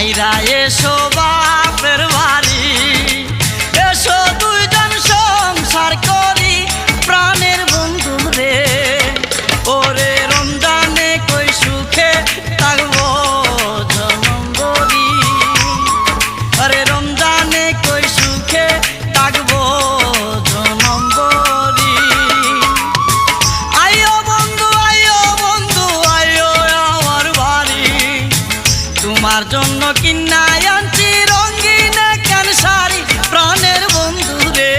সাইরা এসো বাপের বাড়ি, এসো দুইজন সংসার করি প্রাণের বন্ধু রে। ওরে রমজানে কই সুখে থাকবো জনম ভরি, আরে রমজানে কই সুখে থাকবো জনম ভরি। আইও বন্ধু আইও বন্ধু আইও আমার বাড়ি, তোমার জন্য কিনা আনছি রঙিন কেন শাড়ি প্রাণের বন্ধু রে।